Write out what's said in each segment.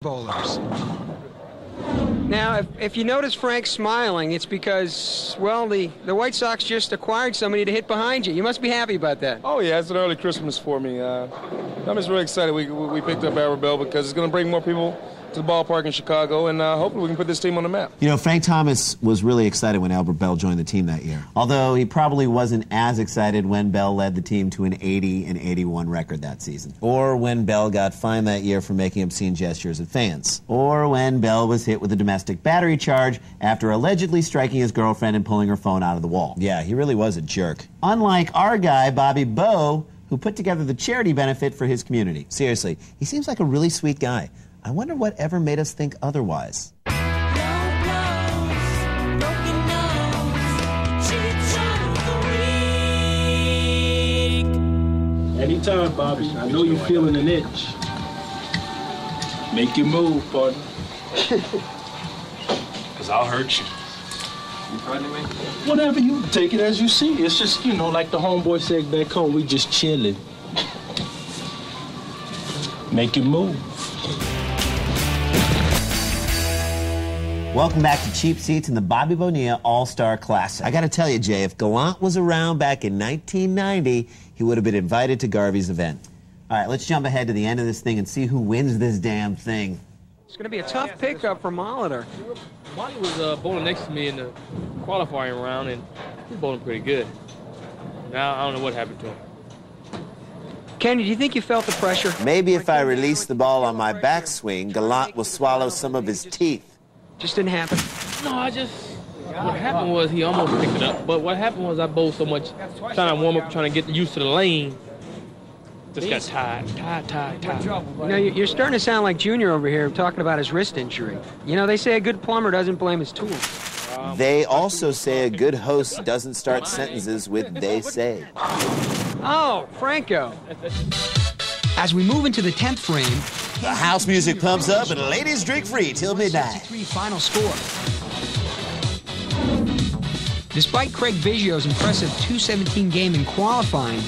bowlers. Now, if you notice Frank smiling, it's because, well, the White Sox just acquired somebody to hit behind you. You must be happy about that. Oh, yeah, it's an early Christmas for me. I'm just really excited we picked up Garvey Bell because it's going to bring more people to the ballpark in Chicago, and hopefully we can put this team on the map. You know, Frank Thomas was really excited when Albert Bell joined the team that year, although he probably wasn't as excited when Bell led the team to an 80-81 record that season, or when Bell got fined that year for making obscene gestures at fans, or when Bell was hit with a domestic battery charge after allegedly striking his girlfriend and pulling her phone out of the wall. Yeah, he really was a jerk. Unlike our guy, Bobby Bo, who put together the charity benefit for his community. Seriously, he seems like a really sweet guy. I wonder what ever made us think otherwise. Anytime, Bobby. I know you're feeling an itch. Make your move, partner. Because I'll hurt you. You fighting me? Whatever, you take it as you see. It's just, you know, like the homeboy said back home, we just chilling. Make your move. Welcome back to Cheap Seats in the Bobby Bonilla All-Star Classic. I gotta tell you, Jay, if Gallant was around back in 1990, he would have been invited to Garvey's event. All right, let's jump ahead to the end of this thing and see who wins this damn thing. It's going to be a tough pickup for Molitor. Monty was bowling next to me in the qualifying round, and he was bowling pretty good. Now, I don't know what happened to him. Kenny, do you think you felt the pressure? Maybe if I release the ball on my backswing, Gallant will swallow some of his teeth. Just didn't happen? No, what happened was he almost picked it up, but what happened was I bowled so much, trying to warm up, trying to get used to the lane, just got tired. You know, you're starting to sound like Junior over here talking about his wrist injury. You know, they say a good plumber doesn't blame his tools. They also say a good host doesn't start sentences with "they say." Oh, Franco. As we move into the 10th frame, the house music pumps up and ladies drink free till midnight. 63 final score. Despite Craig Biggio's impressive 217 game in qualifying,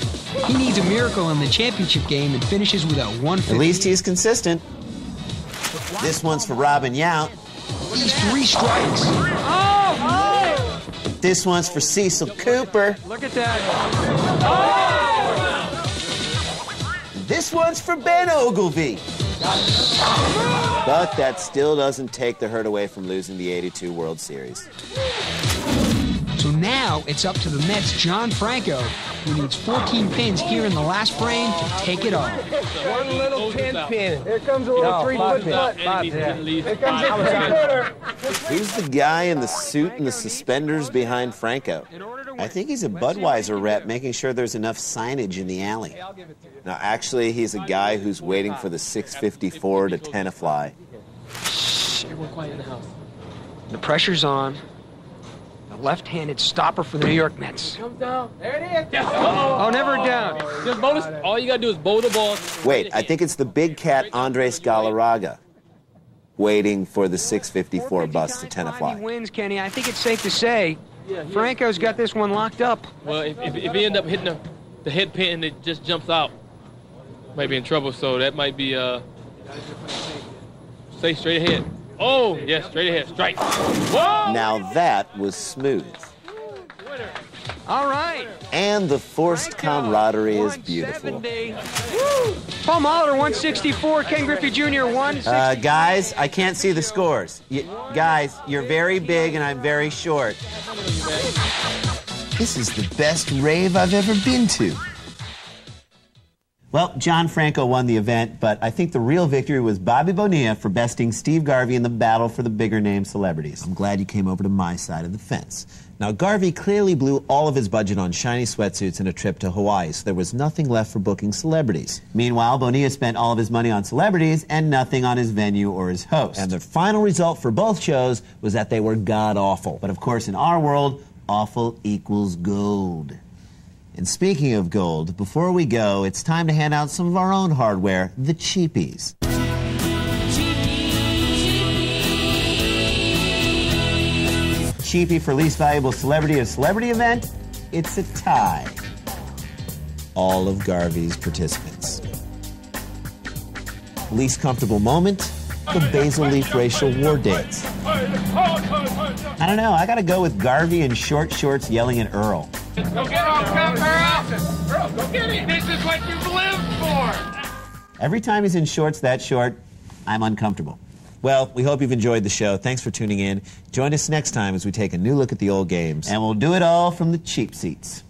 he needs a miracle in the championship game and finishes with a 150. At least he's consistent. This one's for Robin Yount. He's 3 strikes. Oh! This one's for Cecil Cooper. Look at that. Oh! This one's for Ben Ogilvy. But that still doesn't take the hurt away from losing the '82 World Series. So now it's up to the Mets' John Franco, who needs 14 pins here in the last frame to take it all. One little 10 pin. Here comes a little 3-foot putt. Here comes a 3-footer. Who's the guy in the suit and the suspenders behind Franco? I think he's a Budweiser rep making sure there's enough signage in the alley. Now, actually, he's a guy who's waiting for the 654 to 10 a fly. Shh, everyone quiet in the house. The pressure's on. The left-handed stopper for the New York Mets. Comes down. There it is. Yes. Oh, never down. Just bowl this. All you got to do is bowl the ball. Wait, I think it's the big cat Andres Galarraga waiting for the 654 bus to 10 a fly. He wins, Kenny. I think it's safe to say Franco's got this one locked up. Well, if he end up hitting the head pin and it just jumps out, might be in trouble. So that might be stay straight ahead. Oh, yes, straight ahead. Strike. Whoa! Now that was smooth. All right. And the forced camaraderie is beautiful. Paul Molitor, 164. Ken Griffey Jr., 160. Guys, I can't see the scores. Guys, you're very big and I'm very short. This is the best rave I've ever been to. Well, John Franco won the event, but I think the real victory was Bobby Bonilla for besting Steve Garvey in the battle for the bigger name celebrities. I'm glad you came over to my side of the fence. Now, Garvey clearly blew all of his budget on shiny sweatsuits and a trip to Hawaii, so there was nothing left for booking celebrities. Meanwhile, Bonilla spent all of his money on celebrities and nothing on his venue or his host. And the final result for both shows was that they were god-awful. But of course, in our world, awful equals gold. And speaking of gold, before we go, it's time to hand out some of our own hardware, the cheapies. Cheapie for least valuable celebrity of celebrity event, it's a tie. All of Garvey's participants. Least comfortable moment, the Basil Leaf Racial War Dates. I don't know, I gotta go with Garvey in short shorts yelling at Earl. Go get him, come, Earl! Go get him! This is what you've lived for! Every time he's in shorts that short, I'm uncomfortable. Well, we hope you've enjoyed the show. Thanks for tuning in. Join us next time as we take a new look at the old games. And we'll do it all from the cheap seats.